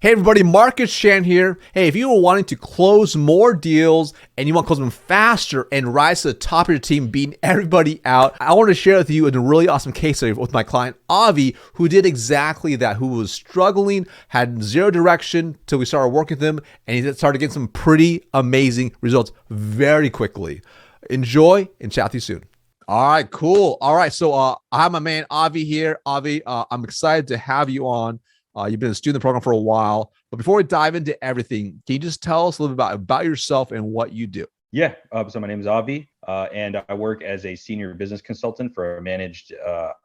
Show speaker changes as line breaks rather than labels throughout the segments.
Hey everybody, Marcus Chan here. Hey, if you are wanting to close more deals and you want to close them faster and rise to the top of your team, beating everybody out, I want to share with you a really awesome case study with my client Avi, who did exactly that, who was struggling, had zero direction till we started working with him, and he started getting some pretty amazing results very quickly. Enjoy and chat with you soon. All right, cool. All right, so I have my man Avi here. Avi, I'm excited to have you on. You've been a student in the program for a while, but before we dive into everything, can you just tell us a little bit about yourself and what you do?
Yeah. So my name is Avi, and I work as a senior business consultant for a managed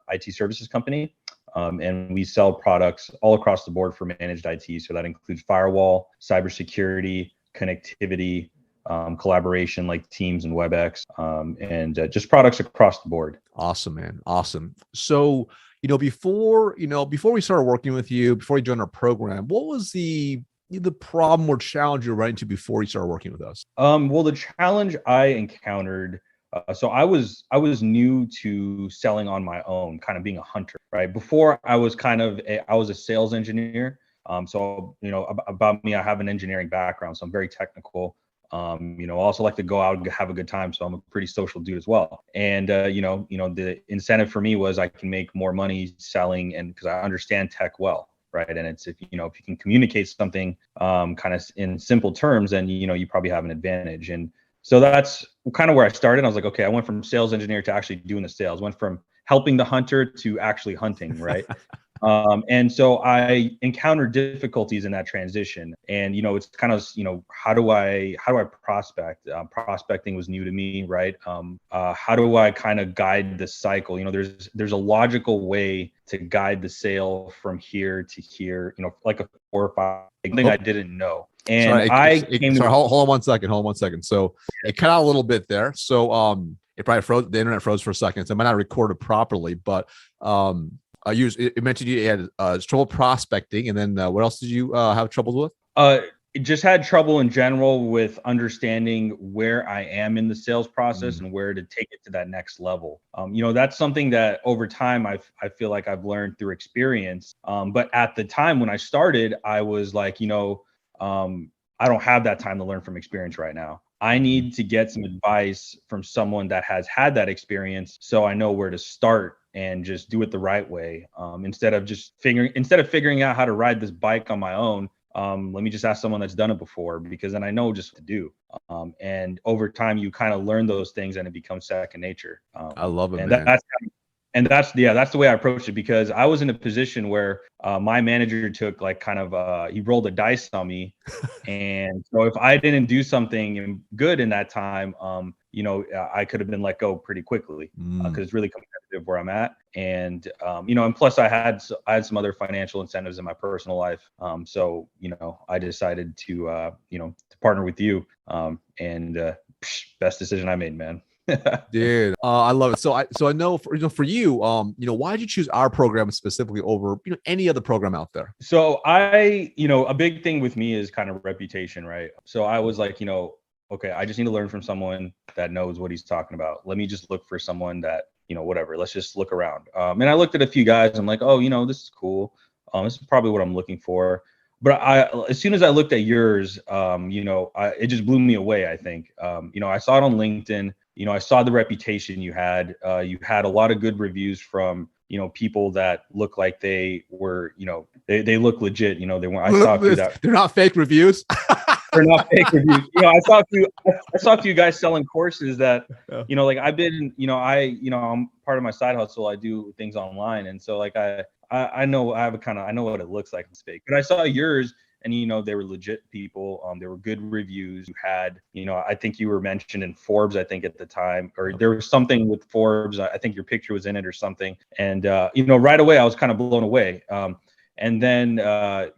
IT services company. And we sell products all across the board for managed IT. So that includes firewall, cybersecurity, connectivity, collaboration like Teams and WebEx, and just products across the board.
Awesome, man. Awesome. So, before we started working with you, before you joined our program, what was the problem or challenge you were running into before you started working with us?
Well, the challenge I encountered, so I was new to selling on my own, kind of being a hunter, right? Before I was I was a sales engineer. So about me, I have an engineering background, so I'm very technical. I also like to go out and have a good time. So I'm a pretty social dude as well. And, the incentive for me was I can make more money selling, and because I understand tech well. Right. And it's, if you can communicate something kind of in simple terms, then, you probably have an advantage. And so that's kind of where I started. I was like, okay, I went from sales engineer to actually doing the sales, went from helping the hunter to actually hunting. Right. And so I encountered difficulties in that transition, and it's kind of how do I prospect? Prospecting was new to me, right? How do I kind of guide the cycle? There's a logical way to guide the sale from here to here, like a 4 or 5 thing I didn't know. And
hold on one second. So it cut out a little bit there. So it probably froze. The internet froze for a second, so it might not record it properly, but it mentioned you had trouble prospecting, and then what else did you have troubles with?
Just had trouble in general with understanding where I am in the sales process and where to take it to that next level. That's something that over time I feel like I've learned through experience. But at the time when I started, I was like, I don't have that time to learn from experience right now. I need to get some advice from someone that has had that experience, so I know where to start and just do it the right way. Instead of figuring out how to ride this bike on my own, let me just ask someone that's done it before, because then I know just what to do. And over time, you kind of learn those things, and it becomes second nature.
I love it,
and
man.
That's the way I approached it, because I was in a position where my manager took he rolled a dice on me. And so if I didn't do something good in that time, I could have been let go pretty quickly, because it's really competitive where I'm at. And, and plus I had some other financial incentives in my personal life. So, I decided to partner with you, and best decision I made, man.
Dude, I love it. So I know for you, why did you choose our program specifically over any other program out there?
So a big thing with me is kind of reputation, right? So I was like, okay, I just need to learn from someone that knows what he's talking about. Let me just look for someone that, whatever. Let's just look around. And I looked at a few guys. I'm like, oh, this is cool. This is probably what I'm looking for. But as soon as I looked at yours, it just blew me away. I think, I saw it on LinkedIn. I saw the reputation you had. You had a lot of good reviews from, people that look like they were, they look legit. They weren't. I saw a few that
they're not fake reviews.
They're not fake reviews. I saw a few guys selling courses that, like I've been, I'm part of my side hustle. I do things online, and so like I know I know what it looks like. It's fake, but I saw yours. And, they were legit people. There were good reviews. You had, I think you were mentioned in Forbes, I think at the time, or there was something with Forbes. I think your picture was in it or something. And, right away, I was kind of blown away. And then, I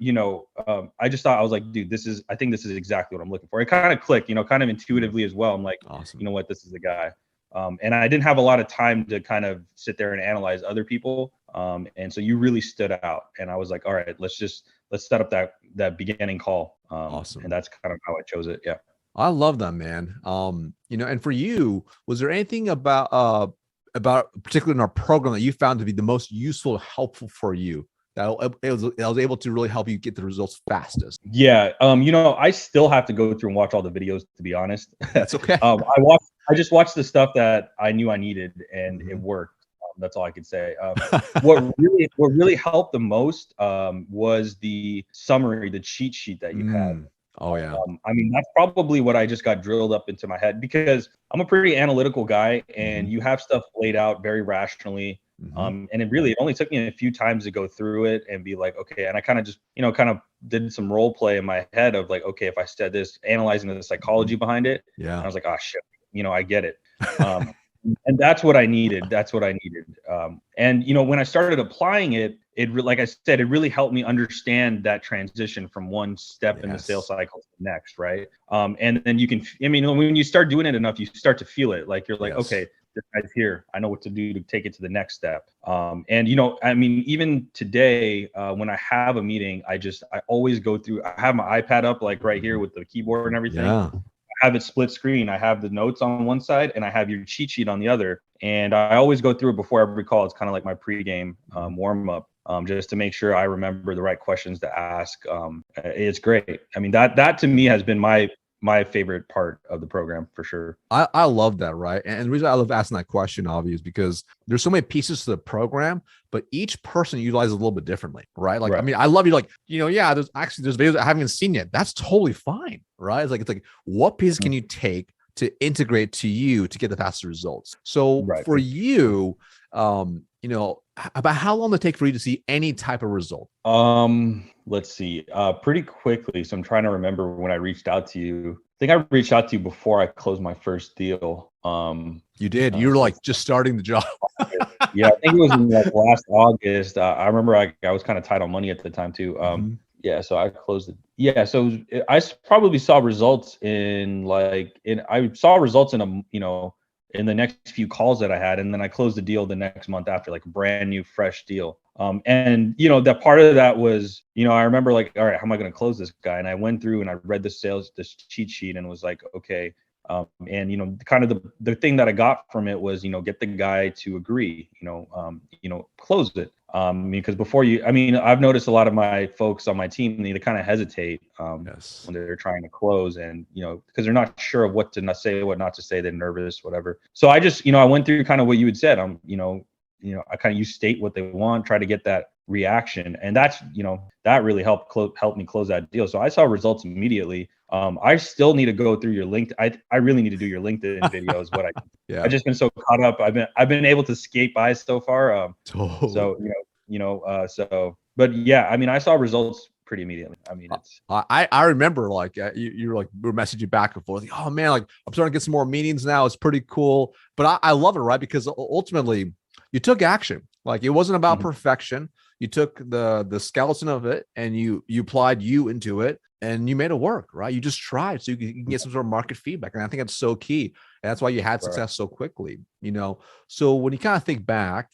just thought, I was like, dude, I think this is exactly what I'm looking for. It kind of clicked, kind of intuitively as well. I'm like, awesome. You know what, this is the guy. And I didn't have a lot of time to kind of sit there and analyze other people. And so you really stood out. And I was like, all right, let's set up that beginning call.
Awesome.
And that's kind of how I chose it. Yeah.
I love that, man. And for you, was there anything about particularly in our program that you found to be the most useful, helpful for you that was able to really help you get the results fastest?
Yeah. I still have to go through and watch all the videos, to be honest.
That's okay.
I just watched the stuff that I knew I needed, and it worked. That's all I could say. What really helped the most was the summary, the cheat sheet that you had.
Oh yeah.
That's probably what I just got drilled up into my head, because I'm a pretty analytical guy, and you have stuff laid out very rationally. And it only took me a few times to go through it and be like, okay. And I kind of just, kind of did some role play in my head of like, okay, if I said this, analyzing the psychology behind it.
Yeah.
And I was like, oh shit, I get it. And that's what I needed. And when I started applying it, like I said, it really helped me understand that transition from one step in the sales cycle to the next, right? And then you can, when you start doing it enough, you start to feel it. Like you're like, okay, this guy's here. I know what to do to take it to the next step. And even today, when I have a meeting, I always go through. I have my iPad up, like right here with the keyboard and everything.
Yeah.
Have it split screen. I have the notes on one side and I have your cheat sheet on the other. And I always go through it before every call. It's kind of like my pregame warm up, just to make sure I remember the right questions to ask. It's great. That to me has been my favorite part of the program for sure.
I love that, right? And the reason I love asking that question, obviously, is because there's so many pieces to the program, but each person utilizes a little bit differently, right? Like, right. I love you, like, there's videos I haven't seen yet. That's totally fine, right? It's like what pieces can you take to integrate to you to get the fastest results? So for you, about how long did it take for you to see any type of result?
Let's see, pretty quickly. So I'm trying to remember when I reached out to you. I think I reached out to you before I closed my first deal.
You did. You were like just starting the job.
Yeah, I think it was in like last August. I remember I was kind of tight on money at the time too. Yeah, so I closed it. Yeah, so I probably saw results in in the next few calls that I had, and then I closed the deal the next month after, like a brand new fresh deal. And that part of that was, I remember like, all right, how am I going to close this guy? And I went through and I read this cheat sheet and was like, okay. And kind of the thing that I got from it was, get the guy to agree, close it. Because before I've noticed a lot of my folks on my team, they kind of hesitate when they're trying to close, and because they're not sure of what to not say, what not to say, they're nervous, whatever. So I just I went through kind of what you had said. I kind of state what they want, try to get that reaction, and that's that really helped me close that deal. So I saw results immediately. I still need to go through your LinkedIn. I really need to do your LinkedIn videos. I've just been so caught up. I've been able to skate by so far. But yeah, I saw results pretty immediately.
I remember like you were like, we were messaging back and forth. Like, oh man, like I'm starting to get some more meetings now. It's pretty cool. But I love it, right? Because ultimately you took action. Like it wasn't about perfection. You took the skeleton of it and you applied you into it and you made it work, right? You just tried so you can get some sort of market feedback. And I think that's so key. And that's why you had success so quickly, So when you kind of think back,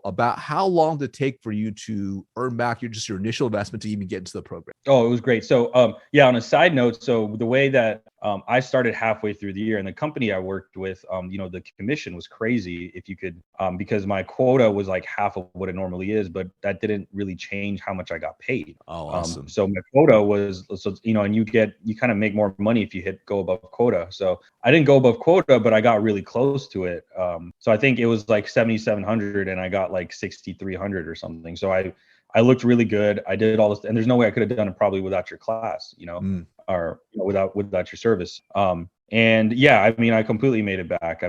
about how long did it take for you to earn back your initial investment to even get into the program?
Oh, it was great. So, on a side note, so the way that I started halfway through the year, and the company I worked with, the commission was crazy if you could, because my quota was like half of what it normally is, but that didn't really change how much I got paid.
Oh, awesome.
So my quota was, and you kind of make more money if you go above quota. So I didn't go above quota, but I got really close to it. So I think it was like 7,700 and I got like 6,300 or something. So I looked really good. I did all this, and there's no way I could have done it probably without your class, or without your service. And yeah, I completely made it back.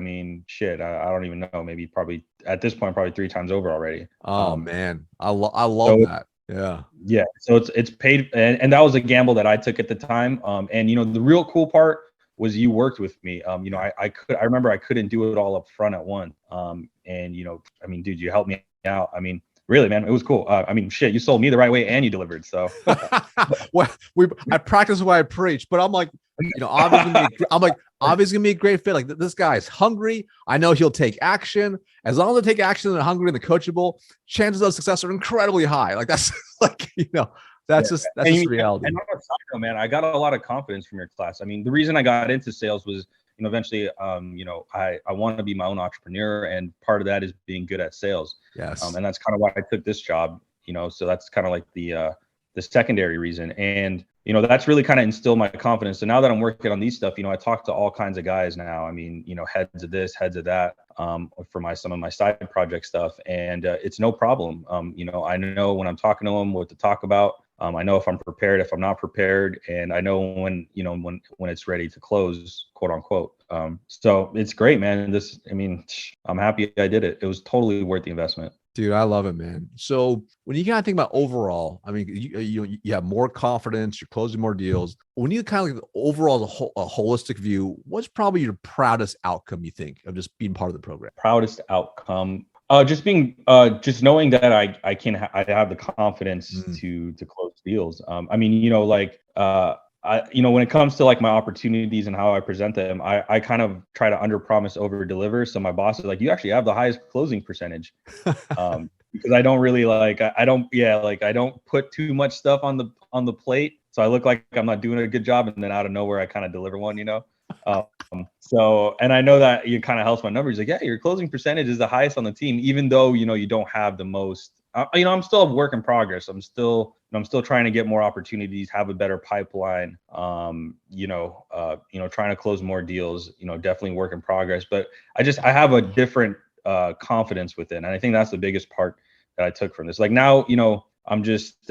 Shit, I don't even know. Maybe probably at this point, probably 3 times over already.
Oh man, I love that. Yeah.
Yeah. So it's paid, and that was a gamble that I took at the time. And the real cool part was you worked with me. I remember I couldn't do it all up front at once. And dude, you helped me out. Really, man, it was cool. Shit, you sold me the right way and you delivered. So,
well, I practice what I preach, but I'm like, obviously gonna be a great fit. Like this guy's hungry. I know he'll take action. As long as they take action and they're hungry and they're coachable, chances of success are incredibly high. Like that's like, that's just reality.
And on a side note, man, I got a lot of confidence from your class. The reason I got into sales was, eventually, I want to be my own entrepreneur, and part of that is being good at sales.
Yes.
And that's kind of why I took this job. So that's kind of like the secondary reason. And, that's really kind of instilled my confidence. So now that I'm working on these stuff, I talk to all kinds of guys now. I mean, heads of this, heads of that, for some of my side project stuff. And it's no problem. I know when I'm talking to them what to talk about. I know if I'm prepared, if I'm not prepared, and I know when it's ready to close, quote unquote. So it's great, man. I'm happy I did it. It was totally worth the investment.
Dude, I love it, man. So when you kind of think about overall, I mean, you have more confidence, you're closing more deals. When you kind of like overall a holistic view, what's probably your proudest outcome you think of just being part of the program?
Proudest outcome. Just knowing that I have the confidence to close deals. When it comes to like my opportunities and how I present them, I kind of try to under promise, over deliver. So my boss is like, you actually have the highest closing percentage. Because I don't really I don't put too much stuff on the plate. So I look like I'm not doing a good job. And then out of nowhere, I kind of deliver one, and I know that it kind of helps my numbers. Like, yeah, your closing percentage is the highest on the team, even though, you don't have the most, I'm still a work in progress. I'm still trying to get more opportunities, have a better pipeline, trying to close more deals, definitely work in progress. But I have a different confidence within. And I think that's the biggest part that I took from this. Like now, I'm just,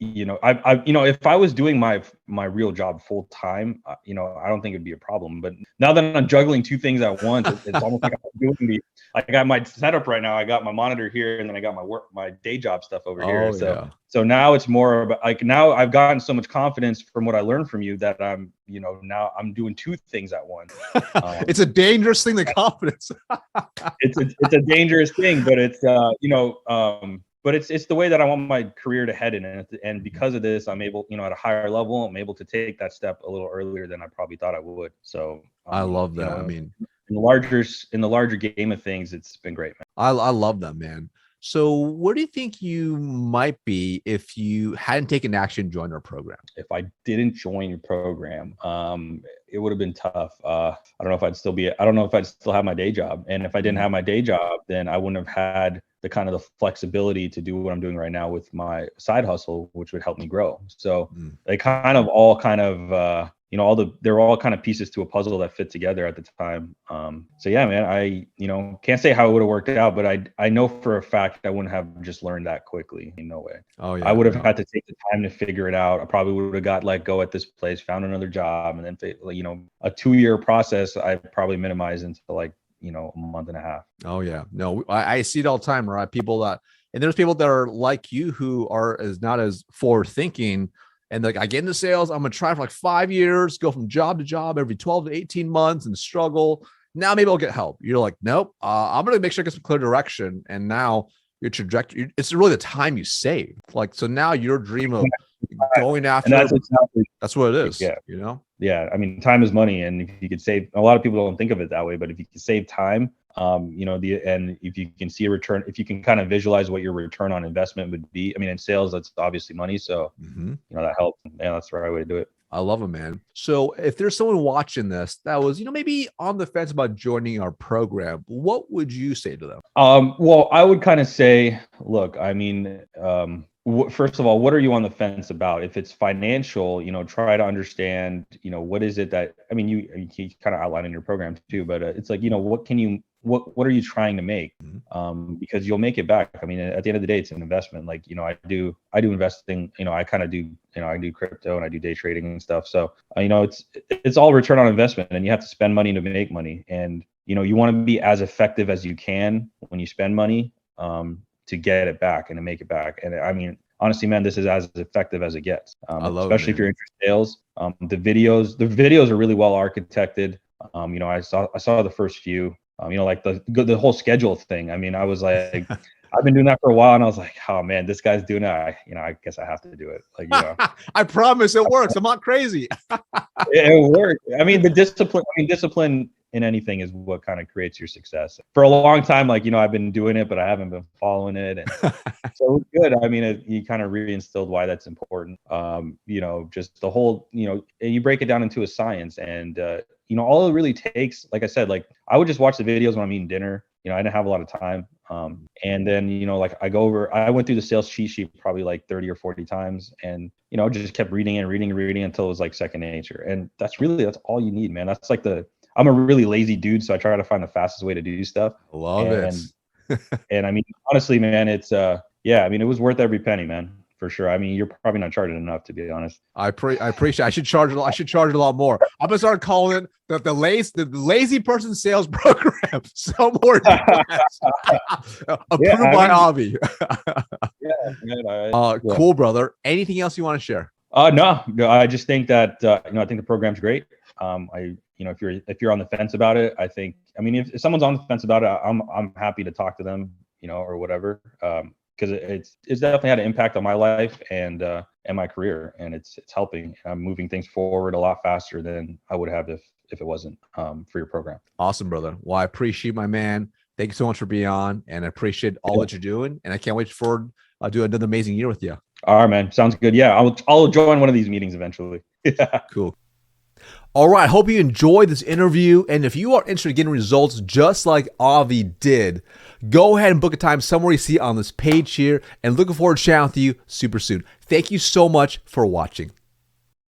if I was doing my real job full time, I don't think it'd be a problem. But now that I'm juggling two things at once, it's almost like I'm doing I got my setup right now. I got my monitor here, and then I got my day job stuff over here. So now it's more about like, now I've gotten so much confidence from what I learned from you that I'm, now I'm doing two things at once.
It's a dangerous thing, the confidence.
it's a dangerous thing, but it's but it's the way that I want my career to head in. And because of this, I'm able, at a higher level, I'm able to take that step a little earlier than I probably thought I would. So
I love that. I mean,
in the larger game of things, it's been great, man.
I love that, man. So where do you think you might be if you hadn't taken action and joined our program?
If I didn't join your program, it would have been tough. I don't know if I'd still have my day job. And if I didn't have my day job, then I wouldn't have had the kind of the flexibility to do what I'm doing right now with my side hustle, which would help me grow. So they kind of all kind of, they're all kind of pieces to a puzzle that fit together at the time. So yeah, man, I, can't say how it would have worked out, but I know for a fact I wouldn't have just learned that quickly. No way. Oh yeah. I would have had to take the time to figure it out. I probably would have got let go at this place, found another job, and then, a 2-year process, I probably minimized into like, a month and a half.
Oh yeah. No, I see it all the time, right? And there's people that are like you who are not as forward thinking. And like, I get into sales, I'm going to try for like 5 years, go from job to job every 12 to 18 months and struggle. Now maybe I'll get help. You're like, nope, I'm going to make sure I get some clear direction. And now your trajectory, it's really the time you save. Like, so now your dream of going after, that's what it is.
Yeah.
Yeah.
I mean, time is money. And if you could save, a lot of people don't think of it that way, but if you can save time, and if you can see a return, if you can kind of visualize what your return on investment would be. I mean, in sales, that's obviously money. So, that helps. Yeah, that's the right way to do it.
I love it, man. So if there's someone watching this that was, maybe on the fence about joining our program, what would you say to them?
Well, I would kind of say, look, I mean, first of all, what are you on the fence about? If it's financial, try to understand, what is it that, I mean, you kind of outline in your program too, but it's like, what are you trying to make? Because you'll make it back. I mean, at the end of the day, it's an investment. Like, I do investing, I kind of do, I do crypto and I do day trading and stuff. So, it's all return on investment, and you have to spend money to make money. And, you want to be as effective as you can when you spend money, to get it back and to make it back. And I mean, honestly, man, this is as effective as it gets. Especially if you're interested in sales. The videos are really well architected. I saw the first few. Like the whole schedule thing. I mean, I was like, I've been doing that for a while, and I was like, oh man, this guy's doing it. I guess I have to do it. Like,
I promise it works. I'm not crazy.
It worked. I mean, discipline in anything is what kind of creates your success. For a long time, like, I've been doing it, but I haven't been following it. And so it's good. I mean, you kind of reinstilled why that's important. Just the whole, you break it down into a science, and, all it really takes, like I said, like I would just watch the videos when I'm eating dinner. I didn't have a lot of time. And then, like I went through the sales cheat sheet probably like 30 or 40 times, and, just kept reading and reading until it was like second nature. And that's all you need, man. That's like I'm a really lazy dude. So I try to find the fastest way to do stuff.
Love it.
And I mean, honestly, man, it's, yeah, I mean, it was worth every penny, man. For sure. I mean, you're probably not charging enough, to be honest.
I appreciate. I should charge it. I should charge it a lot more. I'm gonna start calling it the lazy person sales program. Sell more deals. Approved by Avi.
Yeah, man,
cool, brother. Anything else you want to share?
No. I just think that I think the program's great. If you're on the fence about it, if someone's on the fence about it, I'm happy to talk to them, or whatever. Because it's definitely had an impact on my life and my career, and it's helping. I'm moving things forward a lot faster than I would have if it wasn't for your program.
Awesome, brother. Well, I appreciate my man. Thank you so much for being on, and I appreciate all that you're doing. And I can't wait for do another amazing year with you.
All right, man. Sounds good. Yeah, I'll join one of these meetings eventually.
Cool. All right. Hope you enjoyed this interview. And if you are interested in getting results just like Avi did, go ahead and book a time somewhere you see on this page here. And looking forward to chatting with you super soon. Thank you so much for watching.